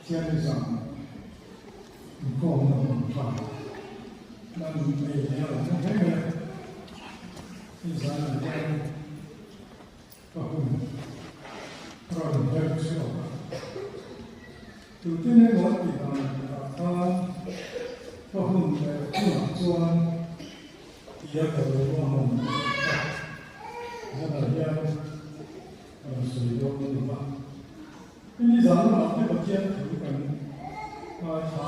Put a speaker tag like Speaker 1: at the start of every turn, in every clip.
Speaker 1: 天上光能发，那每年我这个第三天ก็คุณเราเดินเชื่อดูที่ในวัดที่ทำก็คุณไปผู้จวนที่จะเกิดว่ามันจะเรียนสุริยะนี่ว่าที่สามเราที่ประเทศถือกันมาช้า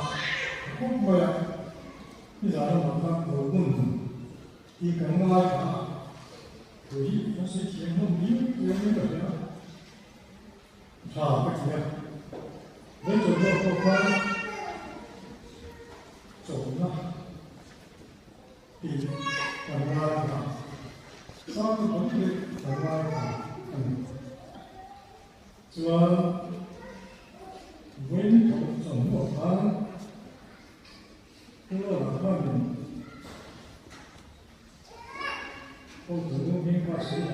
Speaker 1: พวกเมื่อที่สามเราทำตัวมุ่งที่กันมาช้า所以那些天空里有那个呀，差不多。人走到后方，走了，比等拉卡，三个同学等拉卡，说温头怎么办？过了半年。我怎么没法水上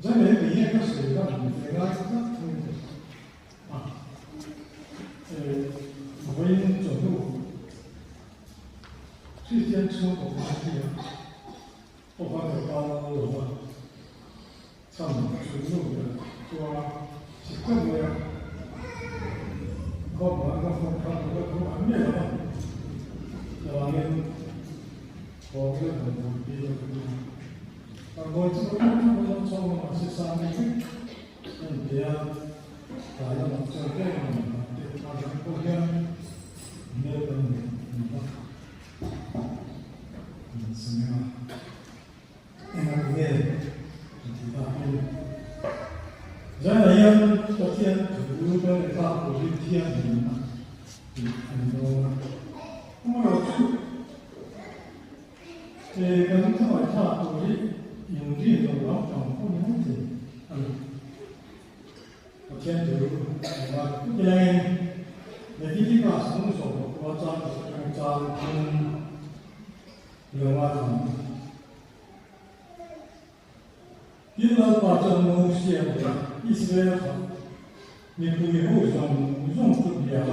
Speaker 1: 咱们毕业个水上在哪个我因走路最先出我的地我把这高楼吧上水路的说是正的靠完了后看那个图完面了在外面我们很比较我这个我从我是三年，这样大家做这样的，大家互相没有什么，因为提到人类昨天读的大部分天理嘛，很多，跟他们差不多，用这种老厂不能停，我天主，我因为你这个从手我抓有啊种，因为把这东西一直要好，你不以后用不了了，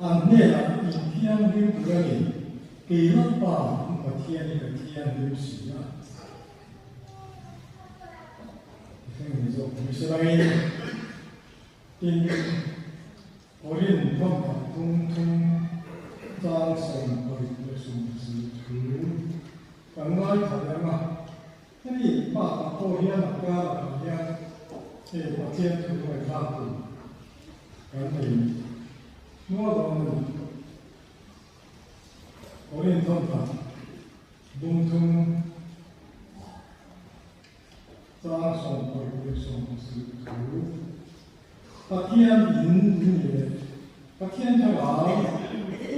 Speaker 1: 按那样一天就不要你。给了吧，我天那个天都死了。听你说，你是来因我认同通张生我的属是图，刚刚好像嘛，那你把后天那个好像，我见图会差不多，赶紧，我懂你。我认同他，东通张son我的son是图，把天明也，把天才来，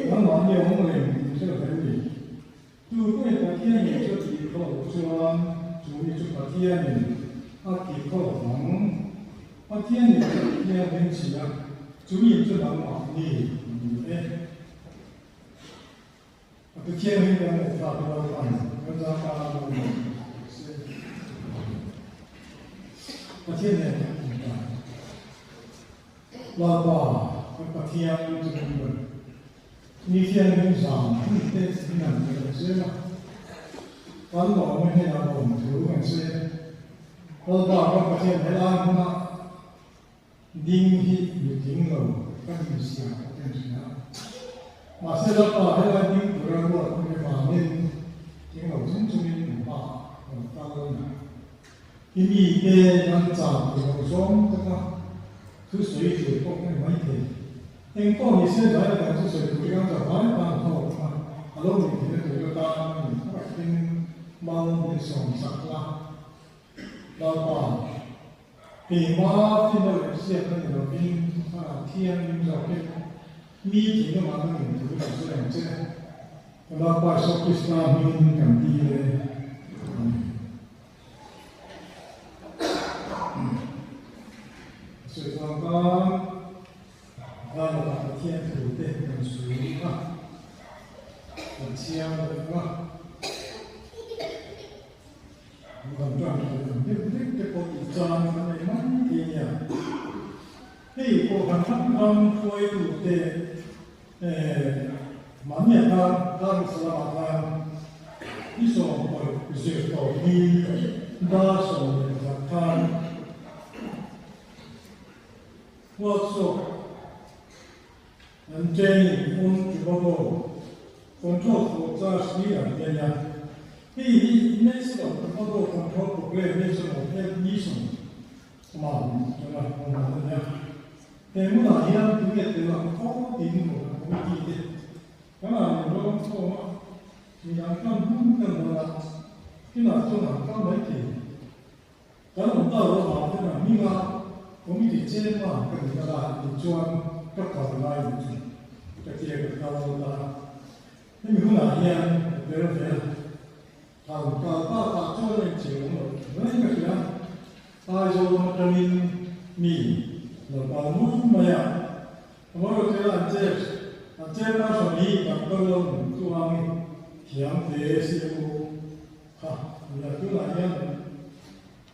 Speaker 1: 往往有我们这个人，如果把天也就以后说，主意就把天明，以后把天明天明起来，主意就能往你这天黑的我差不多看，我早上是，我天天老爸，我天这个你天很上，你得是那个是吗？完了我们那个我们图很是，老爸我天没拉嘛，顶起有顶楼，跟你想跟你讲。马上要把那个丁不让我那个马面，因为我真注意不把我到了哪，因为一个长有双这个，是水水不跟问题，因为你现在的是水土刚才完全好嘛，阿拉每天都要打你快跟忙的上山啦，老板，比马现在有些那个兵天照片。มีถึงมาตั้งถึงแบบแสดงเจ้าเราไปสอบพิสนามีกันดีเลยสุดท้ายก็เราเที่ยงถือเต็มกันสูงมากเชี่ยวเลยว่ามันก็จะเป็นเรื่องที่ปกติจานอะไรมันดีเนี่ยเฮ้ย khi cô hắn thăm thăm khôi thủ tệ mắn nhà ta sẽ là ta đi xong rồi duyệt tổ đi đa số là ta hoặc số anh chơi con chụp bao con chốt của ta sĩ là cái nhà khi nên sẽ có bao con chốt của cái nên sẽ một cái đi xong mà cho là con làm nha thế muốn là hiện tiếng Việt từ là khó tiếng của cái gì thế đó là nó không mà thì là không cần là cái nào cho là không mấy thì cái nó tạo ra mà thế là nhưng mà có mấy thì trên mà cần là thì cho các phần lại cái kia cái cao là nhưng mà là hiện về là về thằng cao ta cho lên chịu rồi cái gì đó ai rồi mà cho mình mì rồi bảo muốn mà ya mà rồi thế là anh chơi bao giờ đi gặp tôi luôn tôi ăn hiểm thế siêu ha là cứ là nhá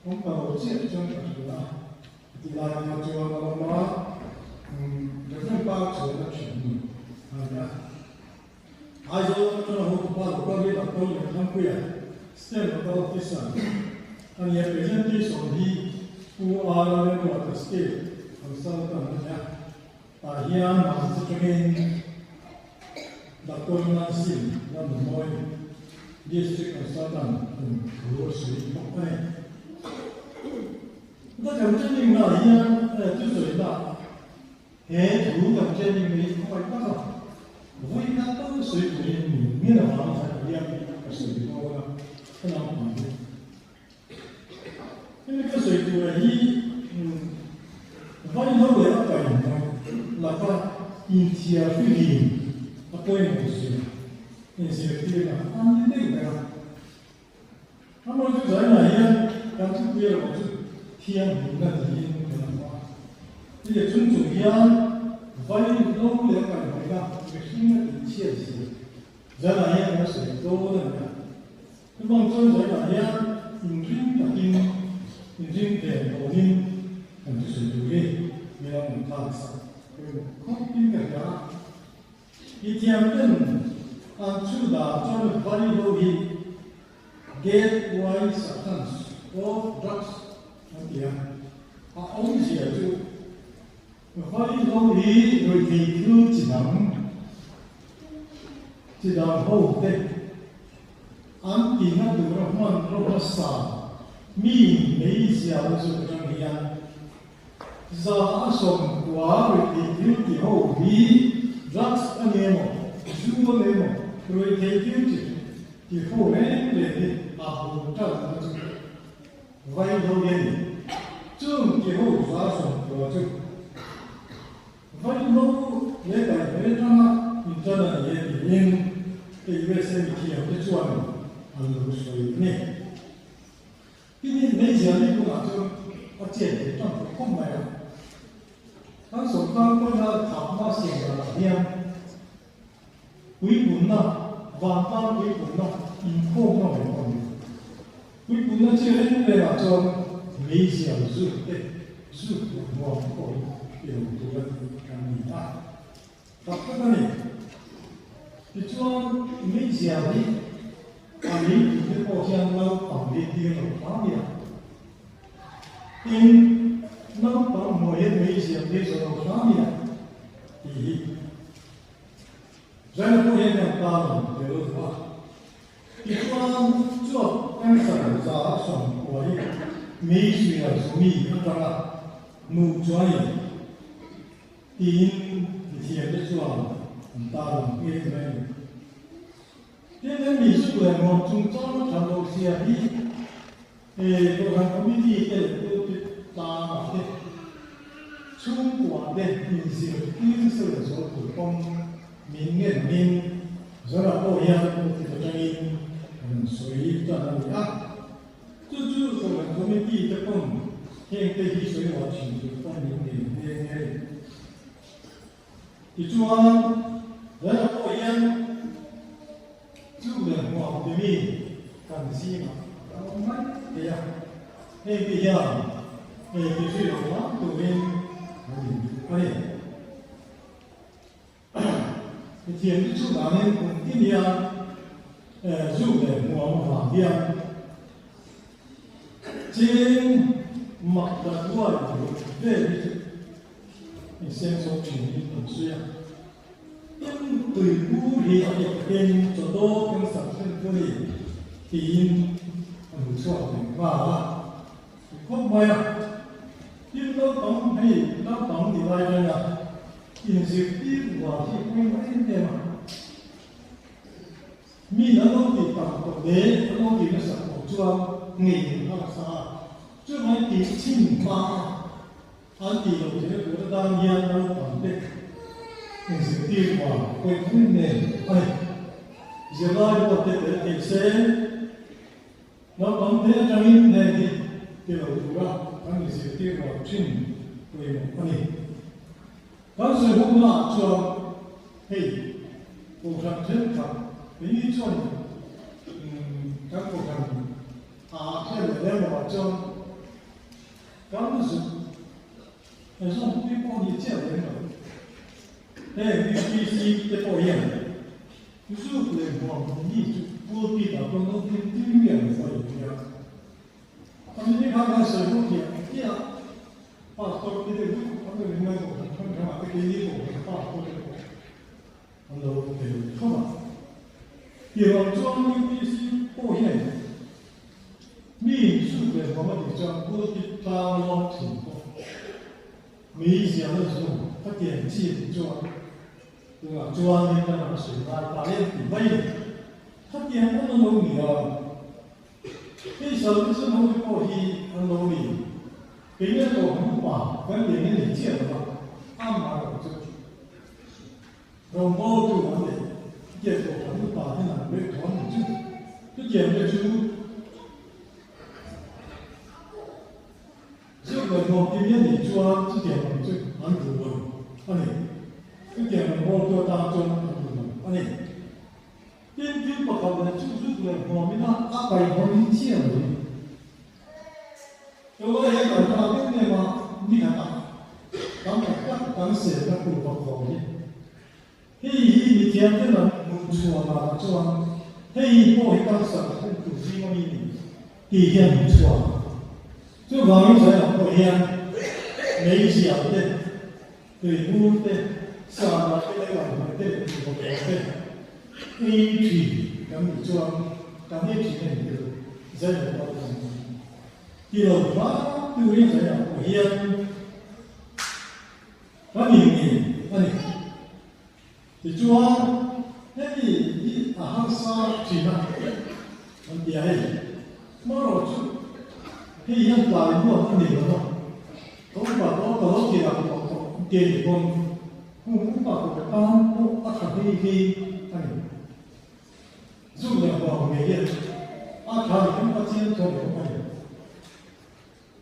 Speaker 1: không cầu chuyện trong cái đó thì là nhà chùa nó được rất bao giờ nó chuyển à ai rồi cho nó không bao giờ biết là tôi là tham quy à xem nó đâu thế sao anh em bây giờ đi xong đi u a là nó là cái state làm sao ta nhá tại hiện mà sẽ cho nên đặc tôi là xin là một môi district consultant của sự học này ta cảm thấy mình là hiện tôi rồi là hệ thủ cảm thấy mình không phải bắt đầu với các cái sự của mình nghĩa là hoàn thành điểm cái sự đó là cái nào mà cái sự của ấy vậy nó để cái là cái interview nó quên một sự interview là anh đi đấy là nó nói cái này nhá cảm thấy bây giờ một chút thiên hình là gì là sao bây giờ chúng ta vậy nó để cái cái sinh là chia sẻ giờ này nó sẽ tốt hơn cái mong muốn giờ này in tiền đầu tiên cần sử dụng đi như là mình làm sao không tin cái đó thì theo tên chủ đạo cho mình phải lưu ý gateway substance of drugs thì ông gì ở chỗ phải lưu ý rồi thì cứ chỉ nắm hậu thế anh tin là được rồi sao mi mấy giờ rồi trong hiện za som qua rồi thì hậu vì drugs anh em chú anh em rồi thì hậu này để hậu trao vậy đâu vậy chung thì hậu za som qua chung vậy đâu lấy cái này ra mình cho là những cái về xem thì hiểu cái chuyện anhรู้สึกเนี่ยที่นี่ในเสียงนี่กูอาจจะเอาเจ็บต้องคุ้มไปอ่ะทั้งสองข้างก็จะทำมาเสียงอะไรเนี่ยวิบุญนะวางตั้งวิบุญนะอินโค้งนะเป็นคนวิบุญนะเชื่อเรื่องอะไรจนไม่เสียงสุดเด็ดสุดหัวก็เป็นตัวกันนี่อ่ะตัดกันนี่ที่ชวนไม่เสียงนี่anh ấy thì có xem lâu tổng đi tiêu rồi quá nhiều nhưng nó có một hết mấy chuyện đi rồi quá nhiều thì rất là có hiện tượng ta rồi đều quá thì qua chuột em sản ra sản của ấy mấy chuyện là số mi nó ra nụ chuối thì hiện cái chuột ta làm cái này thế nên mình giúp người một chúng cho nó thành đồ xe đi tôi làm có mấy gì để tôi ta bảo thế chung của để mình sử dụng sự số của con mình nghe mình rất là có hiệu thì cho nên suy cho nó bị áp chú tôi làm có mấy gì cho con hiện tại thì suy hóa chuyển cho con mình nghe thì chú anh rất là có hiệu chú là một cái gì cần gì mà không mất thì bây giờ thì cái chuyện đó tụi mình 天日出那年公今年，入的王法天，今莫得多有这你先说全力本事啊，因对古里一边做多跟上升可以，天很不错的嘛，可唔係啊？因都講係都講條嚟㗎啦。因是啲話是關於咩嘛？咪那東西當到你，那東西嘅時候做藝那啥，做埋啲清嘛，安啲有啲嗰啲當然都當的，因是啲話關於咩？係，現在我哋嘅提升，我講啲將因呢啲叫做啦，咁是啲話清為乜？當時我們說，嘿，我看真看，你做，看我看，現在我講，當時，但是我對幫你講人了，你必須得保養，就是我你就不必到跟我跟對面所以樣，但是你看看水果店，這樣，把手機的路，他們另外一個。佢哋呢個嘅花嗰啲，我就嚟出嚟。然後將呢啲保險，秘書嘅我們就將嗰啲大佬情況，每想的時候，他點擊做，對吧？做完呢個那個水啦，打臉底位，他點不能努力啊！你小的時候就保險很努力，別人都很忙，跟別人理解的話。啱埋落去，用波做穩定，結果很大的難度扛唔住，都扛得住。所以我點樣嚟做，之前唔識很多喎，安尼，之前我做當中很多，安尼，點點不靠人就是個方面啦，阿伯方面知啊你，有個人講他邊嘅話，你看啊。當時那不方便，你聽得人唔錯嘛？做，我當時很苦心我第一天唔錯，就網上有保險，每小的，對屋的，上了這個網的，我的，A 咁你做，咁你體驗就真係高興。第二話對人有保險。安尼，就做那你啊，啥子嘛？我第二，冇落去，你樣大我安尼咯，我把我記啦，我記你講，我把個單我看去安尼，做兩個每日，看你把錢做安尼，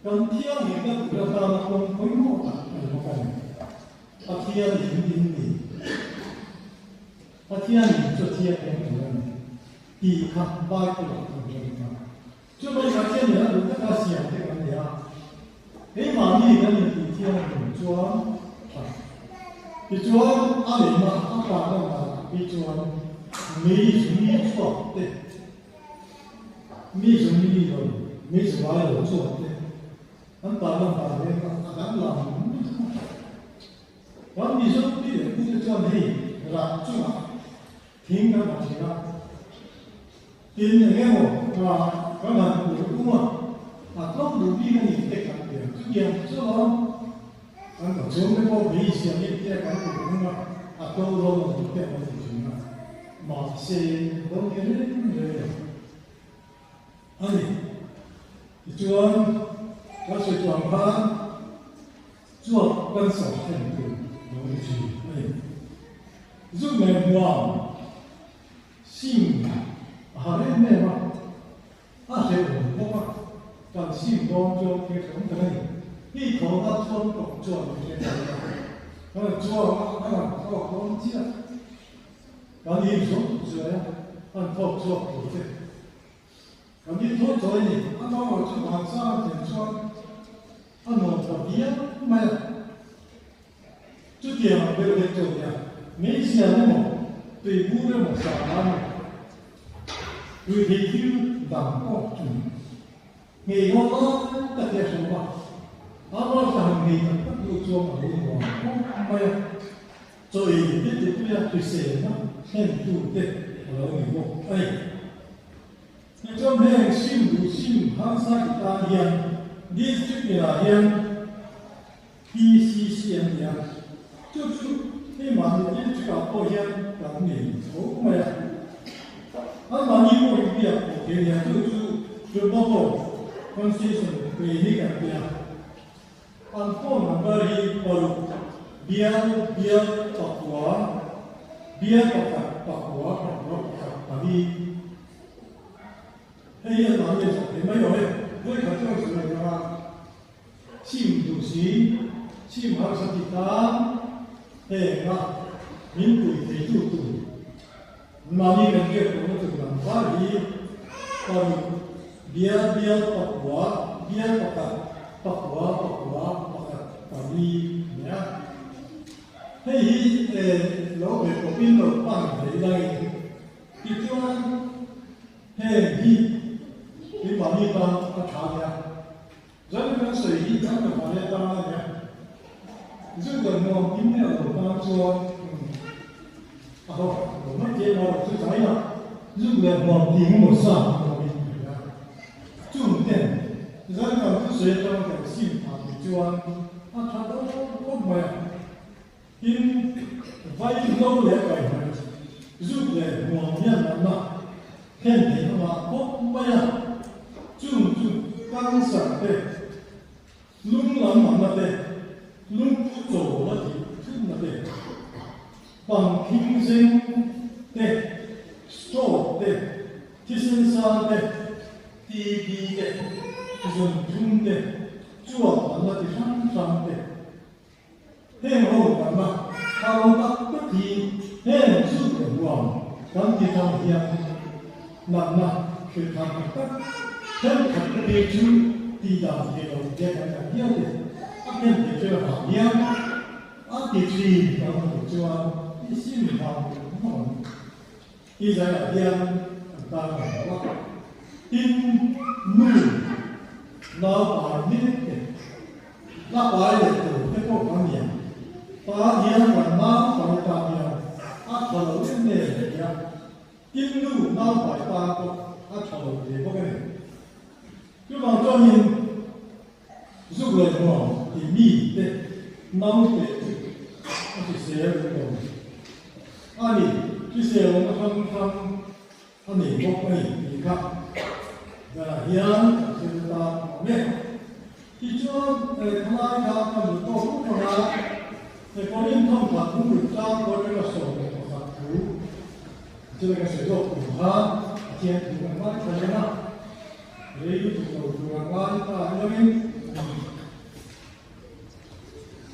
Speaker 1: 咁聽你個不要單我我安尼。天你，天做天地看八個就為啥天人有這個想這個呀？嘛你跟你天怎做？你做阿里嘛，阿爸的嘛，你做沒什麼錯的，沒什麼理由，沒什麼有錯的，俺爸的，俺老。我你說別人不是叫你，是吧？做聽個東西啦，聽人嘅我，啊，咁啊，有工啊，都努力嘅你得感覺，就樣做咯。咁就做咩個美事啊？你啲感覺咁啊，都攞變我哋做啊，冇事都嘅咧，安尼，做我是做法，做跟手很多。入門は信あれねはあれもは但信當中嘅咁嘅呢個得通讀做嘅咁做我講知啦，咁你做做呀，按套做嘅，咁你做做呢，按照我做晚上點做，按我做啲啊，唔係。chút tiền mà đều được rồi nhỉ mấy xe nó một tùy vũ nó một sản ăn tùy thì thiếu đảm có chung nghề ngon đó tất cả số mà nó sang nghề tất cả cho mà đi vào không phải rồi biết được cái tùy xe nó hiện chủ tệ ở người một ấy trong hệ sinh đủ sinh hàng sa kita hiện district là hiện PCCM hiện chút cái mà những cái cả bộ hiện cả nghề số mà anh mà như một việc của cái nhà chút bao gồm constitution về lý cả nhà anh có một cái bảo bia Papua bia Papua tapi hay là nói về cái mấy rồi với cả trong sự là chim chủ sĩ chim học sinh kita hay là những tuổi thế chủ tuổi mà đi gần kia cũng có thể làm phá đi còn bia Papua tapi nhá hay là về của pin rồi bằng để đây thì cho hay cái bảo đi ta trả nha rất là sợi đi ta phải bảo ta nha rất là ngon kín là ta cho không nó chế nó cứ thấy là rất là ngon kín một sao của mình chung tiền rất là cái sợi trong cái sim thì cho trả đó không mà kín vay lâu lẽ vậy rất là ngon nhân lắm hiện thì nó bốc bay chung căng sẵn thế lung lắm mà thế lung chỗ là thì thứ mà thế bằng kinh doanh thế store thế thi sinh sản thế TV thế dùng chung thế chuột là thì sang thế thế hậu là mà hậu tắc bất thì thế giúp được ngon còn thì trong hiện nằmคือทำก็เช่นขัดเรียนชื่อตีดาวเดียวแยกกันอย่างเดียวเลยอันนี้เจอหาเดียวอันที่สี่เราเจอที่สี่ทำที่ใจเดียวต่างกันว่าที่มือเราไปนี่เราไปเลยตัวที่พวกเขาเนี่ยตาเดียวกันน้ำไปตาเดียวอันเราเนี่ยเนี่ยที่มือน้ำไปตาก็chào để có cái này nhưng mà cho nhìn giúp người họ thì mi để nắm để thì sẽ được rồi anh đi cái xe nó không anh đi có cái gì khác và hiện chúng ta biết khi cho tham gia các phần tổ chức của nó thì có những thông thuật cũng được trao có cái là sổ để có phạt thú cho nên cái sử dụng của nó Tiada tuan saya nak, jadi tuan kita ini,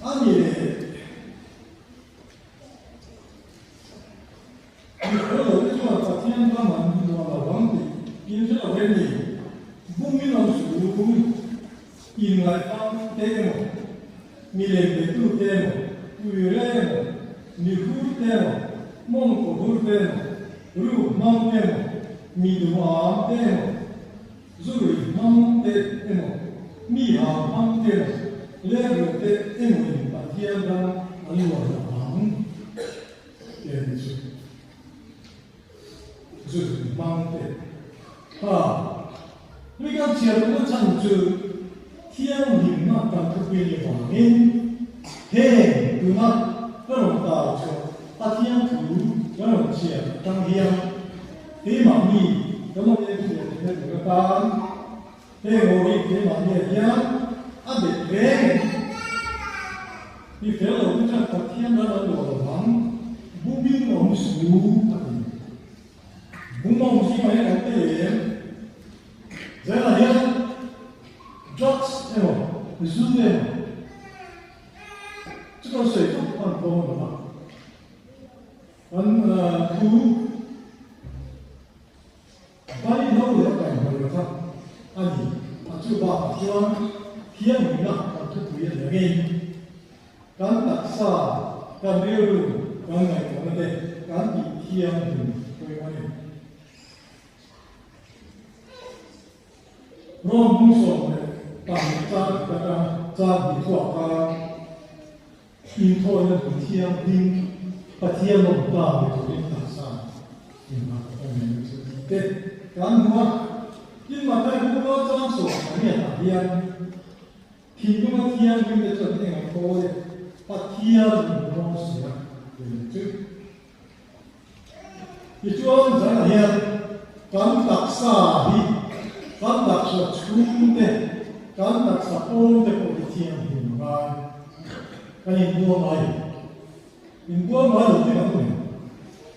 Speaker 1: ani ni, kalau tuan pasien zaman tuan awam ni, ini saya awam ni, bumi langsung, ini lagi temo, milen betul temo, uyelemo, nihur temo, mongkohur temo, ru mang temo. Mi hoa temo, zuri mang temo, mi ha mang temo, lego temo in patienda aliwa mang temo, zuri mang temo. Vì các trường có chẳng trừ thiên hình mà càng thực hiện hòa nên hề từ mắt các đồng tạo cho ta thiên thủ các đồng trường tăng hiệp thế mà mi có một cái chuyện này của ta thế ngồi đi thế mà mi nhá ăn để về thì phải là cái chuyện thật thiên đó là đồ lắm bún bún mỏng sú bún mỏng gì mà cái cái thế là nhá drugs em zoom em chứ có sử dụng còn không mà còn thú Bali nấu được cảnh hồi đó anh chưa bảo cho khiến mình nặng và thức quý là nghe cán đặc xa การเรียนรู้การไหนของมันเด็กการติดเทียมถึงตัวมันร่วมมุ่งส่งเนี่ยต่างชาติก็จะมีทั่วการอินโทรเน็ตเทียมดิ้งปะเทียมลงตาในตัวนี้ต่างชาติอินมาเป็นอย่างนี้เด็กการหัวยิ่งมาได้หัวจ้างส่งเนี่ยต่างเรียนทีมก็เทียมยิ่งจะจดเองโตเลยปะเทียมลงเสียจุดอีกช่วงจะเห็นการตักษาที่การตักษาชุ่มเด็กการตักษาโอนเด็กโอเทียมหินมาการยิงบัวไม้ยิงบัวไม้หรือที่นั่นเนี่ย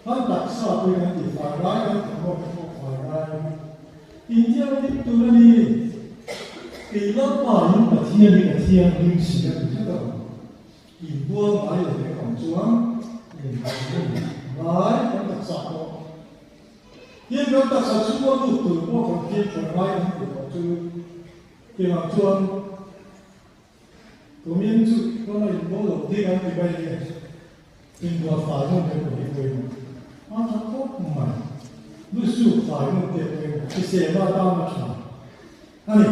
Speaker 1: การตักษาเป็นการติดฝ่ายร้ายการทำให้เป็นฝ่ายร้ายอินเดียที่ตัวนี้ปีละป่ายิงปะเทียมยิงปะเทียมยิงเสียงที่ตัวยิงบัวไม้หรือที่ของจวงยิงปะเทียมร้ายการตักษาโอยิ่งการตักษาชุ่มว่าลูกตัวพวกคนเทียมคนร้ายที่ตัวจูที่มาจวงตัว民族ก็ไม่รู้หรอกที่เขาไปเนี่ยเป็นตัวฝ่ายนู้นเป็นตัวนี้เลยมันจะโคตรมันรู้สึกฝ่ายนู้นเป็นตัวที่เสียมาตามมาฉาอันนี้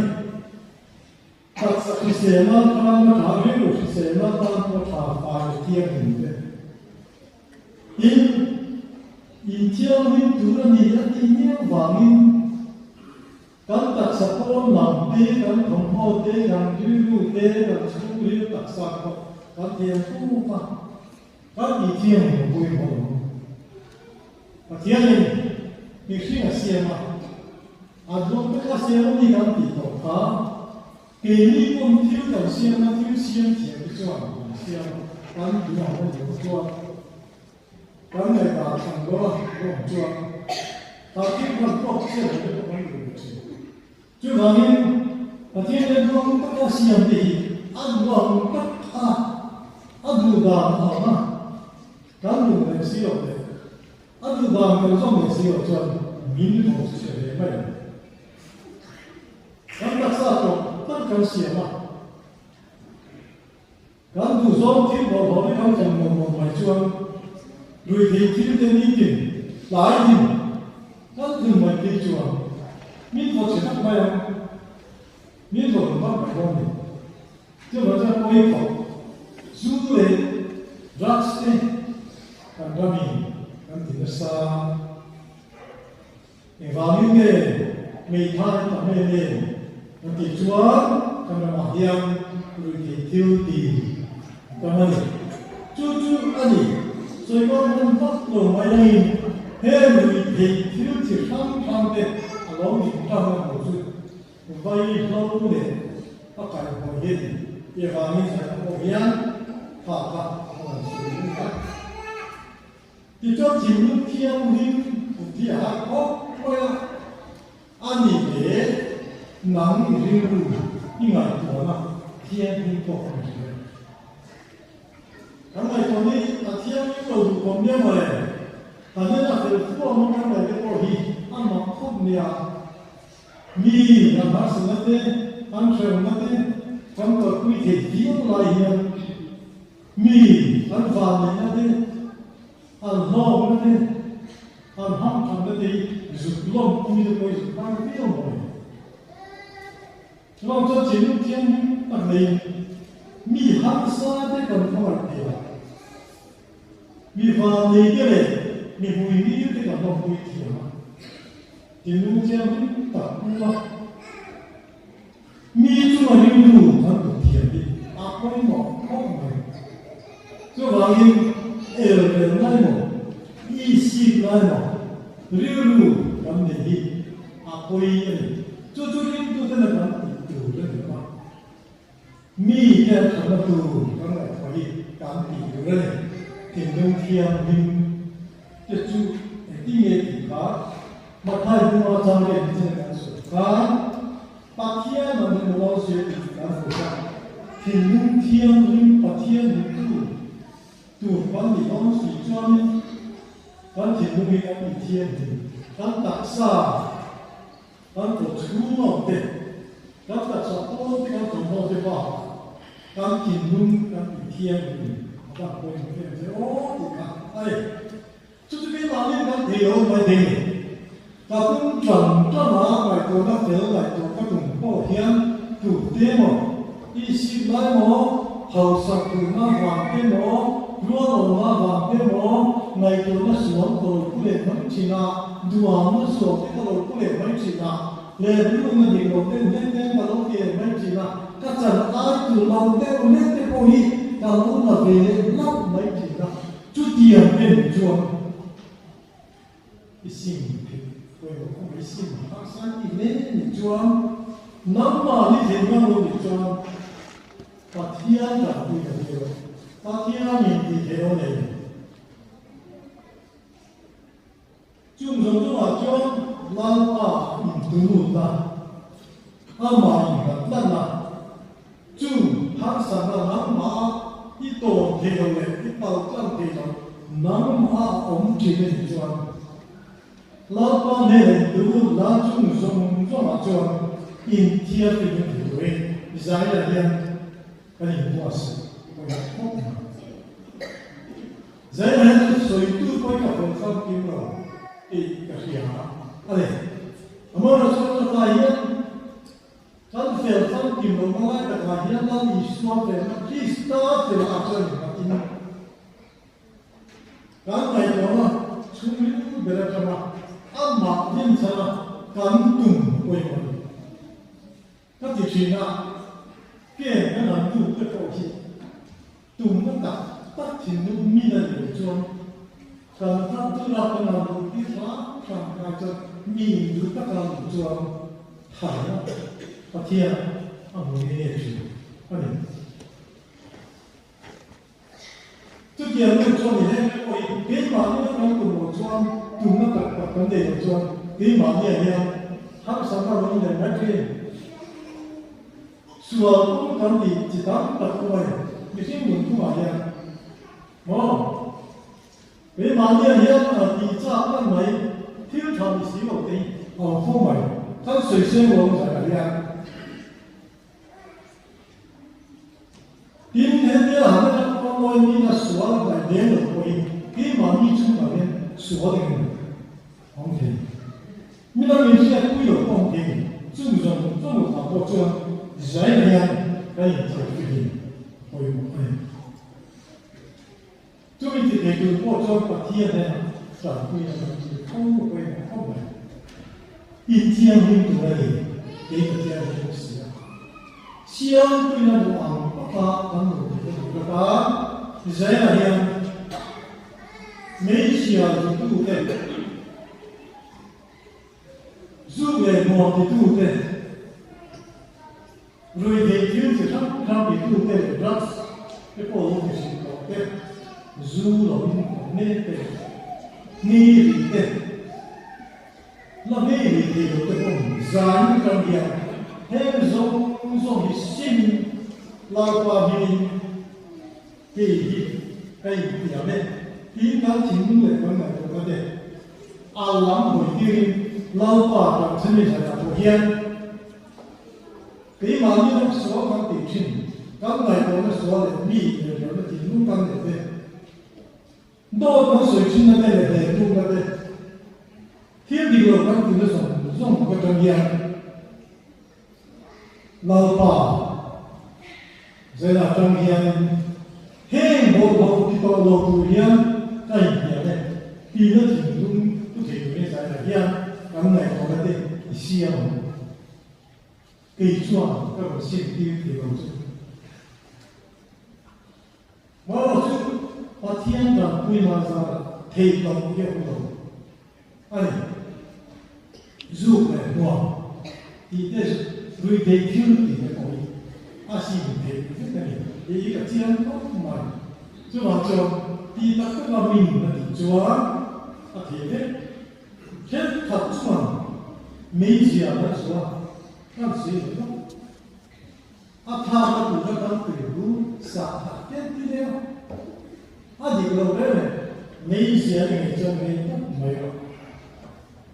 Speaker 1: ถ้าที่เสียมาตามมาฉาไม่รู้ที่เสียมาตามมาฉาฝ่ายเที่ยงหนึ่งเลยอินเที่ยวนี้ตัวนี้อันนี้เนี่ยหวังการตักษาโอนหลังเตะการทำเอาเตะการยืดเตะการชูเรียตักษาการเทียนคู่มาการอีเทียนของบุญของการเทียนนี่มีสิ่งเสียมาอาจจะเป็นเสียงที่การติดต่อกันเกี่ยวกับคนที่เราเสียมาที่เสียงเทียนที่ว่าเสียงการดูหนังมันอยู่ตัวการในการทำก็ร่วมตัวถ้าที่มันก็เสียงมันก็อยู่就讲呢，我天天说不要想的，按照不按照的好嘛，咱们的是有的，按照的跟上面是有做民主是的没有，咱们啥都当成写嘛，咱就说听我旁边讲我买装，对的听的一点，哪一点，咱就买的装。民族是什么呀？民族是什么东西？就好像过一口，猪类、肉类，看到没？看这个啥？你话明的，煤炭他们的，看这砖，看这麻将，看这挑地，看这猪安尼，所以讲我们不能买呢，嘿，你挑是上的。老年人的故事，关于老年人，他讲过一点，一方面是我们他是的，第二节目天天不下我呀，按你的能力人物应该多嘛，天天多很多。刚才说的天天都是方面嘛嘞，但是那是我们刚才的过去。按嘛空的啊，米那还是那的，按说那的，咱个规条丢来呀，米按饭的那的，按老那的，按ham那的，是老米的贵，按不了嘛。เราจะจิ้มเทียมอะไรมีหันซาได้กันเท่าไหร่เดียวมีฟาลีก็เลยมีบุยมีได้กันต้องบุยเทียมที่นู้นเทียมตัดมามีจุดอะไรไม่รู้ทั้งตัวเทียมดิอาไปหมดห้องเลย就ว่ายิ่งเรื่องนั้นหมดอีสิบนั้นหมดเรื่องรู้กันดีอาไปเลยจู่ๆยิ่งตัวนั้นกันดูเรื่องนี้มีแค่ทำมาดูก็เลยพอดีการตีอยู่เลยถึงเทียมยิ่งจะจู่ที่เงี้ยที่ขามาไทยผู้มาจำเรียนที่นั่นสุดการปัจเจียนมันเราเสียอีกการฝึกการถึงเทียมยิ่งปัจเจียนยิ่งดูวันนี้ต้องสีจวนการถึงมีการปีเทียนการตักษาการตัวชูนอเด็กการตัดสะโพกการสมบูรณ์ว่าการกินนุ่มการปีเทียน Các cô em thấy ô thì cả ai chúng tôi biết mà liên quan thì ông phải đi ta cũng chuẩn cho nó phải tôi đã nhớ lại tôi các cùng bảo hiểm chủ tế mà đi xin lại mà hậu sắc từ nó vàng tế mà luôn ở nó vàng tế mà ngày tôi nó xuống tôi cũng để vẫn chỉ là đùa nó xuống thì tôi cũng để vẫn chỉ là lên lúc mà đi đầu tiên nên mà lúc kia vẫn chỉ là các chẳng ai từ lòng tế mà nên tế bồi ta muốn là về lắm mấy chỉ là chút tiền bên chuồng cái gì tôi không phải xin bác sĩ đi lên để chuồng nắm mà đi thì nó luôn để chuồng và thiên là tôi được điều và thiên nhìn thì thế đó này chung giống như là chuồng lan à nhìn từ một là mà nhìn là chung hàng sản là nắm mà ít tổ thế đó này ít bao trăm thế đó nắm mà ông chỉ để chuồng lão con này từ lão chung dùng cho mà cho in thiên thì những điều ấy giải là hiện cái gì mua sự cái không giải là hiện soi tu coi cả phần sau kim rồi thì cái gì hả à đấy mà nó cho là hiện trong phần sau kim rồi mà lại là hiện là Islam về Krista về là cho những cái này đó chúng mình bây giờ mà amma nhân sana cảm tung quay về các thị trường là cái nó làm tung cái câu chuyện tung nó cả tất nhiên nó mi là điều cho cần phát tư là cái nào cũng biết hóa cần cái cho mi được các cái làm cho thải nó và thiên ông người nghe chuyện cái này trước kia mình cho mình thấy cái mà nó cùng một cho chúng nó gặp vấn đề cho cái mà như vậy hấp dẫn vào vấn đề nói chuyện sửa cũng cần thì chỉ tao tập thôi cái gì mình cũng vậy mà cái mà như vậy là thì cha các mày thiếu thốn thì xíu một tí không phải các sự sinh hoạt phải là今天的俺们光光你那说了半天的回应，给嘛你从那边说的公平，你那边现在不有公平，正常这么大过这人人可以在这里回应，这边这个就我做把天呢，转回来就空不回来后来，一天领导的给个这样的东西啊，相对那种啊。咱们这个人呀，没想度的，如来莫的度的，瑞的就是上的度的，让这个我们是搞的，如龙那的，你里的，那你里的有这种山上的，很重的心。lao qua bên thì cái điểm này ý cáo chính người con này có thể lắm hồi kia lao qua trong thân mình là một hiên cái mà như nó số các tỷ trình các ngày có nó số để bị để nó chỉ lúc tăng để thế đôi có sự chính là đây để tu là đây thiên địa của các thứ nó dùng cái trong hiên lao qua rồi là trong hiện hết một cái tổ lộc tu hiện cái hiện này thì nó chỉ đúng có thể như thế là hiện cái này có cái gì siêu cái chua cái một sinh tiêu thì một chút mà một chút và thiên đàng quy mà ra thầy lòng yêu cầu anh giúp này mua thì đây rồi thầy thiếu thì phải có 아시는데 얘기가 지난 것만 좀 맞죠? 이 딱딱한 민은 좋아 어떻게 해? 같지만 메이지아가 좋아 한수이죠? 아파가 누가 그리고 사타 깼대요 아직 그러면 메이지아가 있잖아요 뭐요?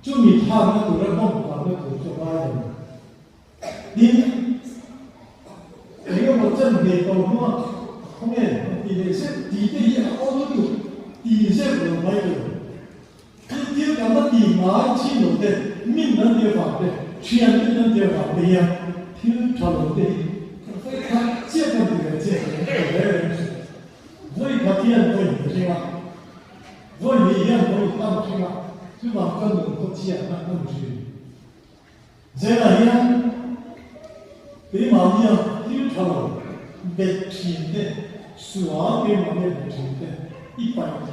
Speaker 1: 좀 이타가 돌아보면 가면 좋아요 니 이거 뭐真给懂吗？后面你也是地地也好多度，地些不买的，今天讲到地马起路的，闽南地方的，全闽南地方的呀，听传路的，所以他这个这个，所以他这样做也是吧？所以你一样可以当去吧，就把跟我不接那东西，这个样，对嘛一样，听传路。被骗的，耍给我们的骗的，100条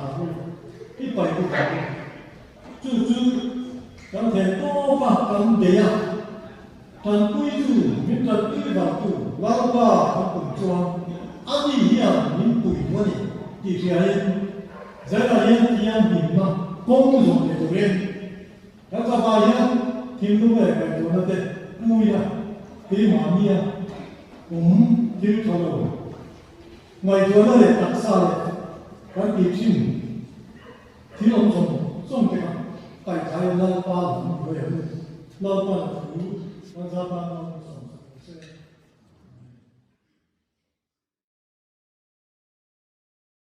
Speaker 1: ，100个条，刚才多把干的呀，但规矩民在地方住，老爸他不装，阿弟一样民不我的，地下人，这个人一样民嘛，工作的这边，那个把人听懂了，该做那的，不一样，对嘛一样，听错了，外国那里特色的，咱地区，听懂种这个，大家老板不会，老板服，老板。